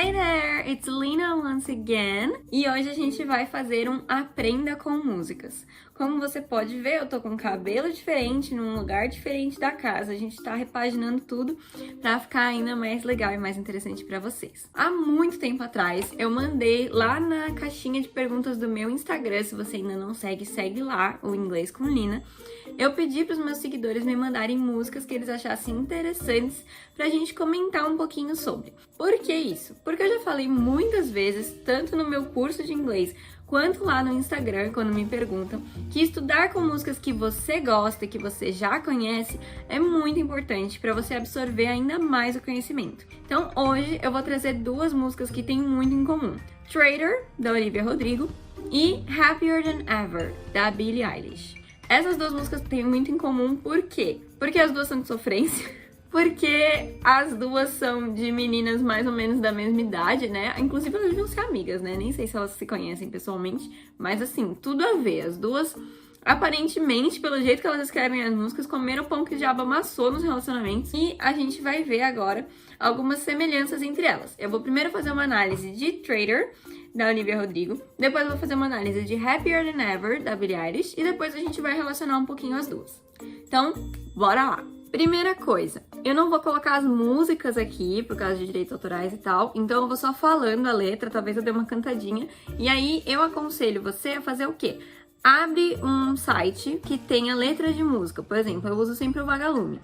Hey there, it's Lina once again. E hoje a gente vai fazer um Aprenda com Músicas. Como você pode ver, eu tô com um cabelo diferente, num lugar diferente da casa. A gente tá repaginando tudo pra ficar ainda mais legal e mais interessante pra vocês. Há muito tempo atrás, eu mandei lá na caixinha de perguntas do meu Instagram, se você ainda não segue, segue lá, o Inglês com Lina. Eu pedi pros meus seguidores me mandarem músicas que eles achassem interessantes pra gente comentar um pouquinho sobre. Por que isso? Porque eu já falei muitas vezes, tanto no meu curso de inglês, quanto lá no Instagram, quando me perguntam, que estudar com músicas que você gosta, que você já conhece, é muito importante para você absorver ainda mais o conhecimento. Então hoje eu vou trazer duas músicas que têm muito em comum. Traitor, da Olivia Rodrigo, e Happier Than Ever, da Billie Eilish. Essas duas músicas têm muito em comum, por quê? Porque as duas são de sofrência. Porque as duas são de meninas mais ou menos da mesma idade, né? Inclusive elas deviam ser amigas, né? Nem sei se elas se conhecem pessoalmente, mas assim, tudo a ver. As duas, aparentemente, pelo jeito que elas escrevem as músicas, comeram o pão que o diabo amassou nos relacionamentos. E a gente vai ver agora algumas semelhanças entre elas. Eu vou primeiro fazer uma análise de Traitor, da Olivia Rodrigo. Depois eu vou fazer uma análise de Happier Than Ever, da Billie Eilish. E depois a gente vai relacionar um pouquinho as duas. Então, bora lá! Primeira coisa, eu não vou colocar as músicas aqui por causa de direitos autorais e tal, então eu vou só falando a letra, talvez eu dê uma cantadinha, e aí eu aconselho você a fazer o quê? Abre um site que tenha letra de música, por exemplo, eu uso sempre o Vagalume.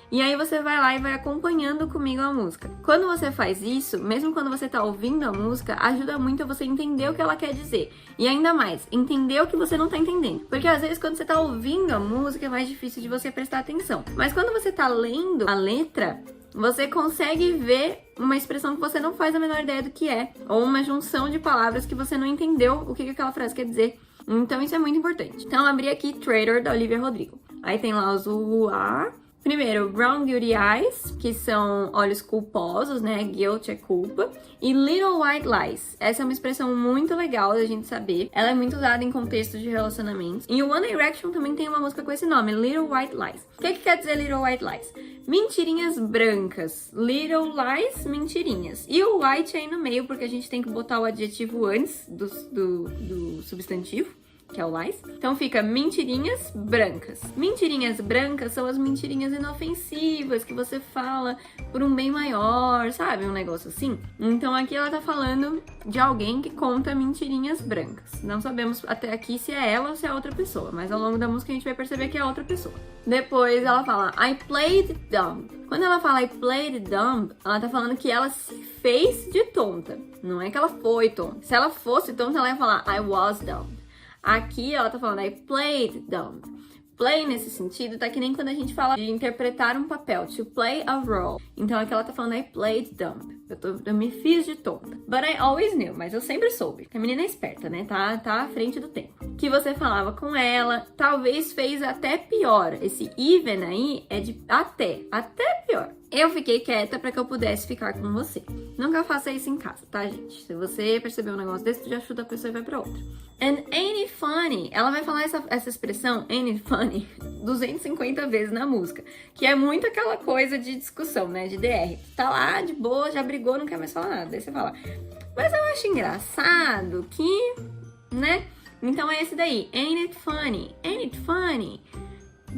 E aí você vai lá e vai acompanhando comigo a música. Quando você faz isso, mesmo quando você tá ouvindo a música, ajuda muito a você entender o que ela quer dizer. E ainda mais, entender o que você não tá entendendo. Porque às vezes quando você tá ouvindo a música é mais difícil de você prestar atenção. Mas quando você tá lendo a letra, você consegue ver uma expressão que você não faz a menor ideia do que é. Ou uma junção de palavras que você não entendeu o que aquela frase quer dizer. Então isso é muito importante. Então abri aqui Traitor, da Olivia Rodrigo. Aí tem lá os UA. Primeiro, Brown Beauty Eyes, que são olhos culposos, né? Guilt é culpa. E Little White Lies. Essa é uma expressão muito legal da gente saber. Ela é muito usada em contextos de relacionamentos. E o One Direction também tem uma música com esse nome, Little White Lies. O que quer dizer Little White Lies? Mentirinhas brancas. Little Lies, mentirinhas. E o white aí no meio, porque a gente tem que botar o adjetivo antes do substantivo, que é o lies. Então fica mentirinhas brancas. Mentirinhas brancas são as mentirinhas inofensivas que você fala por um bem maior, sabe? Um negócio assim. Então aqui ela tá falando de alguém que conta mentirinhas brancas. Não sabemos até aqui se é ela ou se é outra pessoa, mas ao longo da música a gente vai perceber que é outra pessoa. Depois ela fala I played dumb. Quando ela fala I played dumb, ela tá falando que ela se fez de tonta. Não é que ela foi tonta. Se ela fosse tonta, ela ia falar I was dumb. Aqui ela tá falando I played dumb. Play nesse sentido tá que nem quando a gente fala de interpretar um papel, to play a role. Então aqui ela tá falando I played dumb. Eu me fiz de tonta. But I always knew, mas eu sempre soube. A menina é esperta, né? Tá à frente do tempo. Que você falava com ela, talvez fez até pior. Esse even aí é de até pior. Eu fiquei quieta pra que eu pudesse ficar com você. Nunca faça isso em casa, tá, gente? Se você perceber um negócio desse, tu já chuta a pessoa e vai pra outra. And ain't it funny? Ela vai falar essa expressão, ain't it funny, 250 vezes na música. Que é muito aquela coisa de discussão, né? De DR. Tá lá, de boa, já brigou, não quer mais falar nada. Daí você fala, mas eu acho engraçado que, né? Então é esse daí. Ain't it funny? Ain't it funny?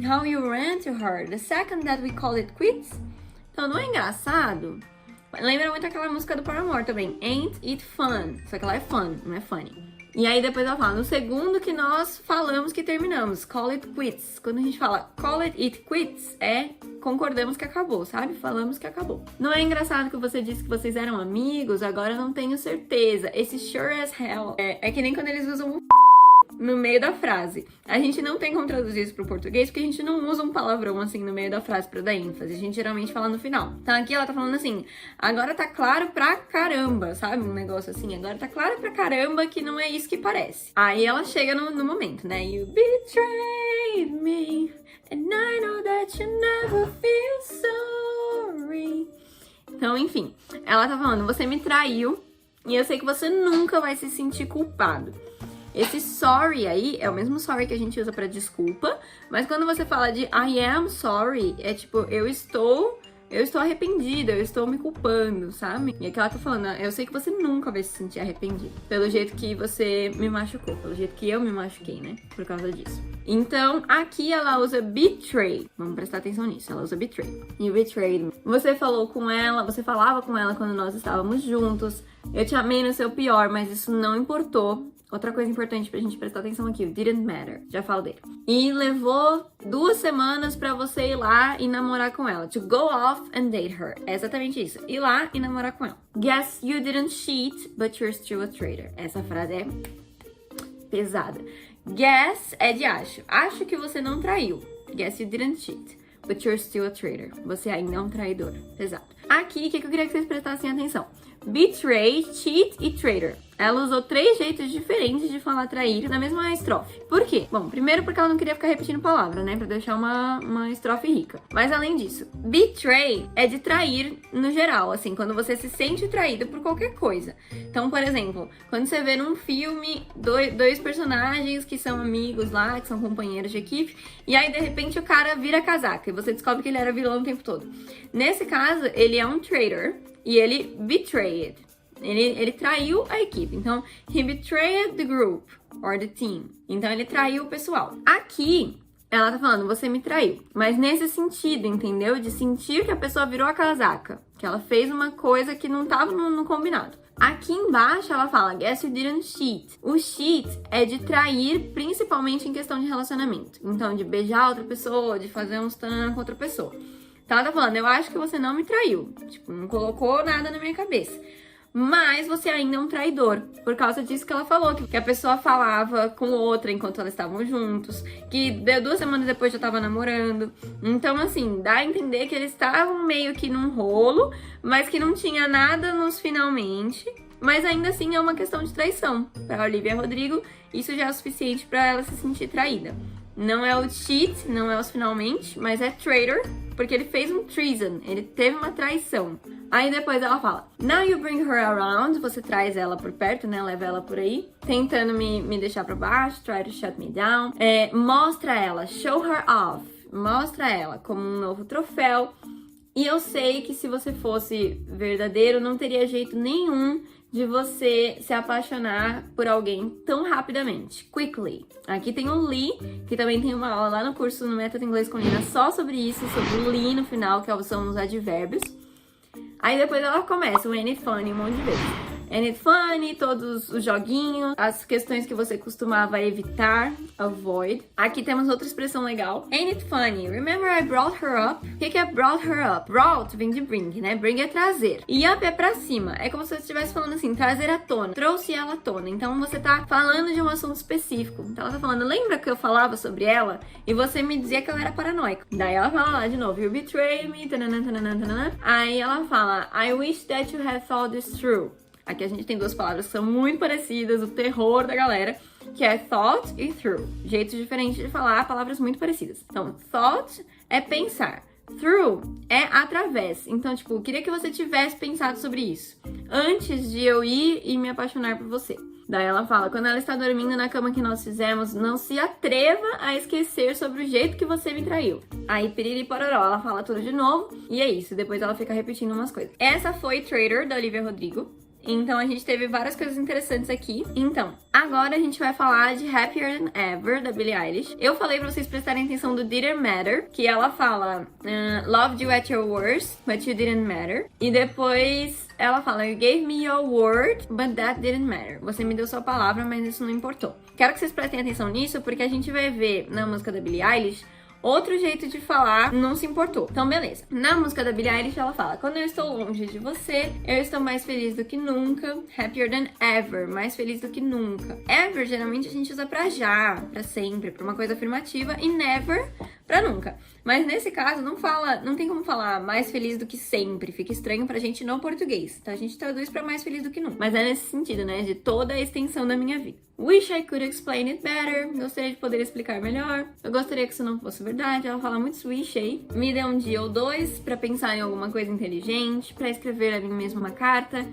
How you ran to her the second that we call it quits? Então, não é engraçado? Lembra muito aquela música do Paramore também, Ain't It Fun? Só que ela é fun, não é funny. E aí depois ela fala, no segundo que nós falamos que terminamos, call it quits. Quando a gente fala call it quits, concordamos que acabou, sabe? Falamos que acabou. Não é engraçado que você disse que vocês eram amigos, agora eu não tenho certeza. Esse sure as hell é que nem quando eles usam um no meio da frase. A gente não tem como traduzir isso pro português, porque a gente não usa um palavrão assim no meio da frase pra dar ênfase. A gente geralmente fala no final. Então aqui ela tá falando assim, agora tá claro pra caramba, sabe? Um negócio assim, agora tá claro pra caramba que não é isso que parece. Aí ela chega no momento, né? You betrayed me, and I know that you never feel sorry. Então, enfim, ela tá falando, você me traiu, e eu sei que você nunca vai se sentir culpado. Esse sorry aí é o mesmo sorry que a gente usa pra desculpa, mas quando você fala de I am sorry, é tipo, eu estou eu estou arrependida, eu estou me culpando, sabe? E aqui ela tá falando, eu sei que você nunca vai se sentir arrependido, pelo jeito que você me machucou, pelo jeito que eu me machuquei, né? Por causa disso. Então, aqui ela usa betray. Vamos prestar atenção nisso, ela usa betray. You betrayed me. Você falava com ela quando nós estávamos juntos. Eu te amei no seu pior, mas isso não importou. Outra coisa importante pra gente prestar atenção aqui, o didn't matter. Já falo dele. E levou 2 semanas pra você ir lá e namorar com ela. To go off and date her. É exatamente isso. Ir lá e namorar com ela. Guess you didn't cheat, but you're still a traitor. Essa frase é pesada. Guess é de acho. Acho que você não traiu. Guess you didn't cheat, but you're still a traitor. Você ainda é um traidor. Pesado. Aqui, o que eu queria que vocês prestassem atenção? Betray, cheat e traitor. Ela usou 3 jeitos diferentes de falar trair na mesma estrofe. Por quê? Bom, primeiro porque ela não queria ficar repetindo palavra, né? Pra deixar uma estrofe rica. Mas além disso, betray é de trair no geral, assim, quando você se sente traído por qualquer coisa. Então, por exemplo, quando você vê num filme dois personagens que são amigos lá, que são companheiros de equipe, e aí de repente o cara vira casaca e você descobre que ele era vilão o tempo todo. Nesse caso, ele é um traitor e ele betrayed. Ele traiu a equipe. Então, he betrayed the group or the team. Então, ele traiu o pessoal. Aqui, ela tá falando, você me traiu. Mas nesse sentido, entendeu? De sentir que a pessoa virou a casaca. Que ela fez uma coisa que não tava no combinado. Aqui embaixo, ela fala, guess you didn't cheat. O cheat é de trair, principalmente em questão de relacionamento. Então, de beijar outra pessoa, de fazer uns tanã com outra pessoa. Então, ela tá falando, eu acho que você não me traiu. Tipo, não colocou nada na minha cabeça. Mas você ainda é um traidor, por causa disso que ela falou, que a pessoa falava com outra enquanto elas estavam juntos, que 2 semanas depois já tava namorando. Então, assim, dá a entender que eles estavam meio que num rolo, mas que não tinha nada nos finalmente. Mas ainda assim é uma questão de traição. Para Olivia Rodrigo, isso já é o suficiente para ela se sentir traída. Não é o cheat, não é os finalmente, mas é traitor, porque ele fez um treason, ele teve uma traição. Aí depois ela fala, now you bring her around, você traz ela por perto, né, leva ela por aí, tentando me deixar pra baixo, try to shut me down. Mostra ela, show her off, mostra ela como um novo troféu. E eu sei que se você fosse verdadeiro, não teria jeito nenhum de você se apaixonar por alguém tão rapidamente. Quickly. Aqui tem o Lee, que também tem uma aula lá no curso no Método Inglês com Lina só sobre isso, sobre o Lee no final, que são os advérbios. Aí depois ela começa o ain't it funny um monte de vezes. Ain't it funny, todos os joguinhos, as questões que você costumava evitar, avoid. Aqui temos outra expressão legal. Ain't it funny? Remember I brought her up? O que é brought her up? Brought vem de bring, né? Bring é trazer. E up é pra cima. É como se você estivesse falando assim, trazer à tona. Trouxe ela à tona. Então você tá falando de um assunto específico. Então ela tá falando, lembra que eu falava sobre ela? E você me dizia que ela era paranoica. Daí ela fala lá de novo, you betrayed me, tanana, tanana, tanana. Aí ela fala, I wish that you had thought this through. Aqui a gente tem 2 palavras que são muito parecidas, o terror da galera, que é thought e through. Jeitos diferentes de falar, palavras muito parecidas. Então, thought é pensar. Through é através. Então, tipo, eu queria que você tivesse pensado sobre isso antes de eu ir e me apaixonar por você. Daí ela fala, quando ela está dormindo na cama que nós fizemos, não se atreva a esquecer sobre o jeito que você me traiu. Aí, piriri pororó, ela fala tudo de novo, e é isso. Depois ela fica repetindo umas coisas. Essa foi Traitor, da Olivia Rodrigo. Então, a gente teve várias coisas interessantes aqui. Então, agora a gente vai falar de Happier Than Ever, da Billie Eilish. Eu falei pra vocês prestarem atenção do Didn't Matter, que ela fala Loved you at your worst, but you didn't matter. E depois ela fala You gave me your word, but that didn't matter. Você me deu sua palavra, mas isso não importou. Quero que vocês prestem atenção nisso, porque a gente vai ver na música da Billie Eilish outro jeito de falar, não se importou. Então, beleza. Na música da Billie Eilish, ela fala quando eu estou longe de você, eu estou mais feliz do que nunca. Happier than ever. Mais feliz do que nunca. Ever, geralmente, a gente usa pra já, pra sempre, pra uma coisa afirmativa. E never, pra nunca. Mas nesse caso, não tem como falar mais feliz do que sempre. Fica estranho pra gente no português. Então, a gente traduz pra mais feliz do que nunca. Mas é nesse sentido, né? De toda a extensão da minha vida. Wish I could explain it better. Gostaria de poder explicar melhor. Eu gostaria que isso não fosse verdade. Ela fala muito wish aí. Me dê um dia ou 2 pra pensar em alguma coisa inteligente, pra escrever a mim mesma uma carta,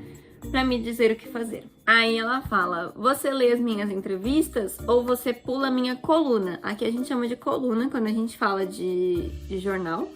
pra me dizer o que fazer. Aí ela fala, você lê as minhas entrevistas ou você pula a minha coluna? Aqui a gente chama de coluna quando a gente fala de jornal.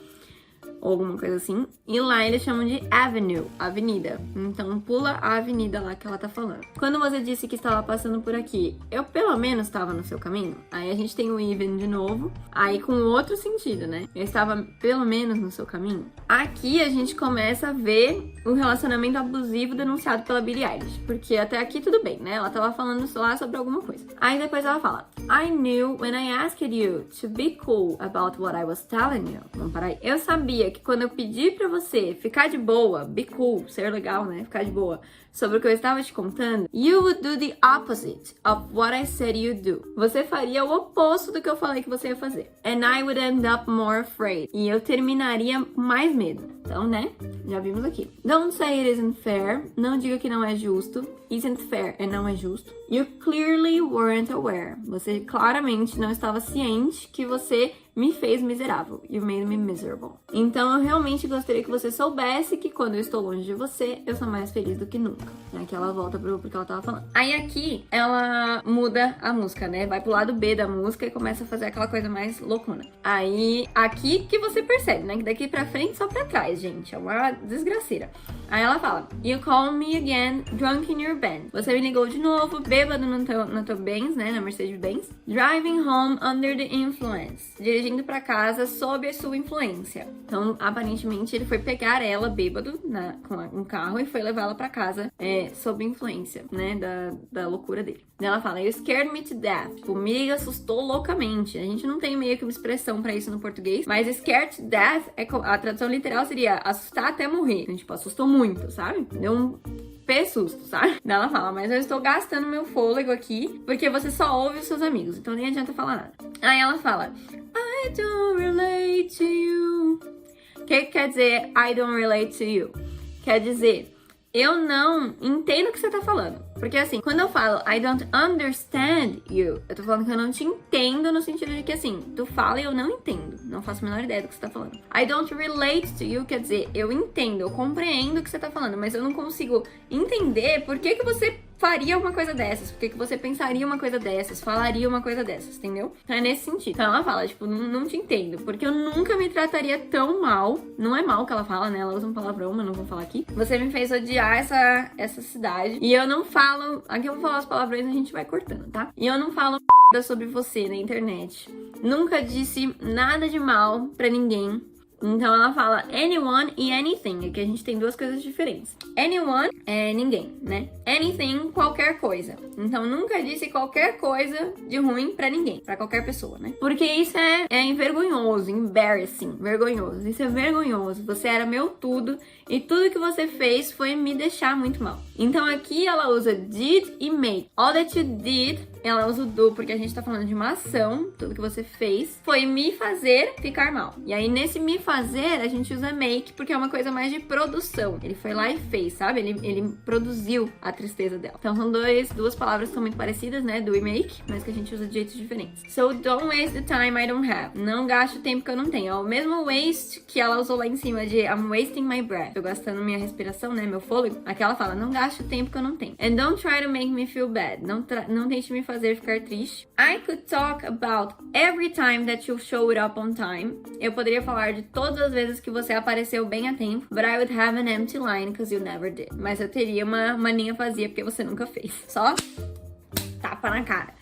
ou alguma coisa assim. E lá eles chamam de avenue, avenida. Então pula a avenida lá que ela tá falando. Quando você disse que estava passando por aqui, eu pelo menos estava no seu caminho. Aí a gente tem o even de novo, aí com outro sentido, né? Eu estava pelo menos no seu caminho. Aqui a gente começa a ver o relacionamento abusivo denunciado pela Billie Eilish, porque até aqui tudo bem, né? Ela tava falando lá sobre alguma coisa. Aí depois ela fala: I knew when I asked you to be cool about what I was telling you. Vamos parar aí. Eu sabia que quando eu pedi pra você ficar de boa, be cool, ser legal, né? Ficar de boa, sobre o que eu estava te contando, you would do the opposite of what I said you'd do. Você faria o oposto do que eu falei que você ia fazer. And I would end up more afraid. E eu terminaria com mais medo. Então, né? Já vimos aqui. Don't say it isn't fair. Não diga que não é justo. Isn't fair é não é justo. You clearly weren't aware. Você claramente não estava ciente que você me fez miserável. You made me miserable. Então eu realmente gostaria que você soubesse que quando eu estou longe de você, eu sou mais feliz do que nunca. Aqui ela volta pro que ela tava falando. Aí aqui ela muda a música, né? Vai pro lado B da música e começa a fazer aquela coisa mais loucona. Aí aqui que você percebe, né? Que daqui pra frente só pra trás, gente. É uma desgraceira. Aí ela fala: You called me again, drunk in your Benz. Você me ligou de novo, bêbado no teu Benz, né? Na Mercedes-Benz. Driving home under the influence. Dirigindo pra casa sob a sua influência. Então, aparentemente, ele foi pegar ela bêbado com um carro e foi levar ela pra casa sob influência, né? Da loucura dele. E ela fala: You scared me to death. Tipo, me assustou loucamente. A gente não tem meio que uma expressão pra isso no português, mas scared to death, a tradução literal seria assustar até morrer. Então, tipo, assustou muito, sabe? Deu um susto, sabe? Daí ela fala: Mas eu estou gastando meu fôlego aqui porque você só ouve os seus amigos, então nem adianta falar nada. Aí ela fala: I don't relate to you. O que quer dizer I don't relate to you? Quer dizer, eu não entendo o que você tá falando. Porque assim, quando eu falo I don't understand you, eu tô falando que eu não te entendo no sentido de que assim, tu fala e eu não entendo. Não faço a menor ideia do que você tá falando. I don't relate to you quer dizer, eu entendo, eu compreendo o que você tá falando, mas eu não consigo entender por que você faria uma coisa dessas, por que você pensaria uma coisa dessas, falaria uma coisa dessas, entendeu? Então é nesse sentido. Então ela fala, tipo, não te entendo, porque eu nunca me trataria tão mal. Não é mal que ela fala, né? Ela usa um palavrão, mas não vou falar aqui. Você me fez odiar essa cidade. E eu não falo... Aqui eu vou falar os palavrões e a gente vai cortando, tá? E eu não falo sobre você na internet. Nunca disse nada de mal pra ninguém. Então ela fala anyone e anything. Aqui a gente tem duas coisas diferentes. Anyone é ninguém, né? Anything, qualquer coisa. Então nunca disse qualquer coisa de ruim pra ninguém, pra qualquer pessoa, né? Porque isso é envergonhoso, embarrassing, vergonhoso. Isso é vergonhoso. Você era meu tudo e tudo que você fez foi me deixar muito mal. Então aqui ela usa did e made. All that you did, ela usa o do porque a gente tá falando de uma ação. Tudo que você fez foi me fazer ficar mal. E aí nesse me fazer a gente usa make porque é uma coisa mais de produção. Ele foi lá e fez, sabe? Ele produziu a tristeza dela. Então são duas palavras que são muito parecidas, né? Do e make, mas que a gente usa de jeitos diferentes. So don't waste the time I don't have. Não gaste o tempo que eu não tenho. É o mesmo waste que ela usou lá em cima de I'm wasting my breath. Tô gastando minha respiração, né? Meu fôlego. Aqui ela fala, não gaste o tempo que eu não tenho. And don't try to make me feel bad. Não tente me fazer ficar triste. I could talk about every time that you showed up on time. Eu poderia falar de todas as vezes que você apareceu bem a tempo. But I would have an empty line because you never did. Mas eu teria uma linha vazia porque você nunca fez. Só tapa na cara.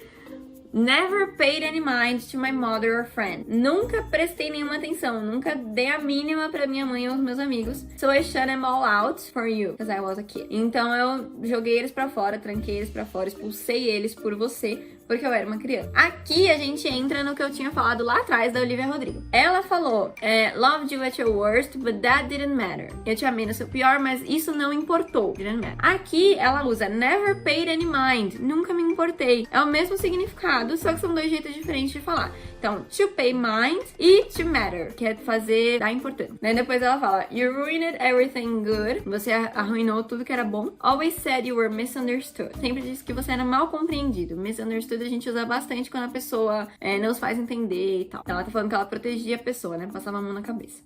Never paid any mind to my mother or friend. Nunca prestei nenhuma atenção. Nunca dei a mínima pra minha mãe ou os meus amigos. So I shut them all out for you, because I was a kid. Então eu joguei eles pra fora, tranquei eles pra fora, expulsei eles por você, porque eu era uma criança. Aqui a gente entra no que eu tinha falado lá atrás da Olivia Rodrigo. Ela falou, loved you at your worst, but that didn't matter. Eu te amei no seu pior, mas isso não importou. Didn't matter. Aqui ela usa never paid any mind. Nunca me importei. É o mesmo significado, só que são dois jeitos diferentes de falar. Então, to pay mind e to matter, que é fazer dar importância. Daí depois ela fala, you ruined everything good. Você arruinou tudo que era bom. Always said you were misunderstood. Sempre disse que você era mal compreendido. Misunderstood a gente usa bastante quando a pessoa não se faz entender e tal. Então ela tá falando que ela protegia a pessoa, né? Passava a mão na cabeça.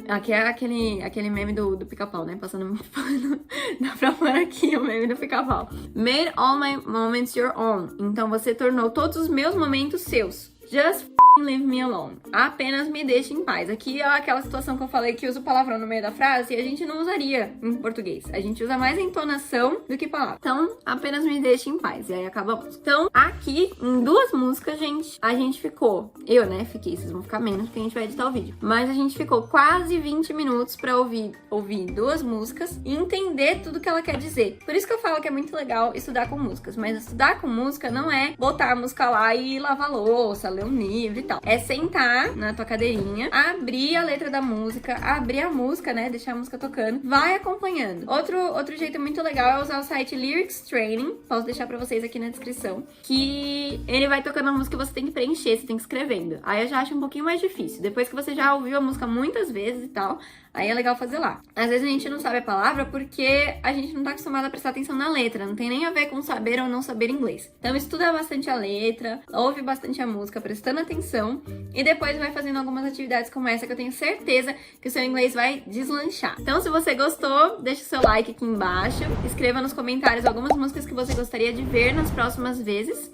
Aqui é aquele meme do pica-pau, né? Passando pano. Dá pra pôr aqui o meme do pica-pau. Made all my moments your own. Então você tornou todos os meus momentos seus. Just leave me alone. Apenas me deixe em paz. Aqui é aquela situação que eu falei que usa o palavrão no meio da frase e a gente não usaria em português. A gente usa mais a entonação do que palavra. Então, apenas me deixe em paz. E aí acaba a música. Então, aqui, em 2 músicas, gente, a gente ficou... Eu, né, fiquei. Vocês vão ficar menos porque a gente vai editar o vídeo. Mas a gente ficou quase 20 minutos pra ouvir 2 músicas e entender tudo que ela quer dizer. Por isso que eu falo que é muito legal estudar com músicas. Mas estudar com música não é botar a música lá e lavar louça, ler um livro e tal. É sentar na tua cadeirinha, abrir a letra da música, abrir a música, né? Deixar a música tocando. Vai acompanhando. Outro jeito muito legal é usar o site Lyrics Training. Posso deixar pra vocês aqui na descrição. Que ele vai tocando a música e você tem que preencher, você tem que ir escrevendo. Aí eu já acho um pouquinho mais difícil. Depois que você já ouviu a música muitas vezes e tal, aí é legal fazer lá. Às vezes a gente não sabe a palavra porque a gente não tá acostumado a prestar atenção na letra. Não tem nem a ver com saber ou não saber inglês. Então estuda bastante a letra, ouve bastante a música, prestando atenção. E depois vai fazendo algumas atividades como essa que eu tenho certeza que o seu inglês vai deslanchar. Então se você gostou, deixa o seu like aqui embaixo. Escreva nos comentários algumas músicas que você gostaria de ver nas próximas vezes.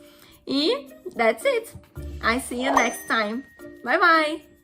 E that's it. I see you next time. Bye bye!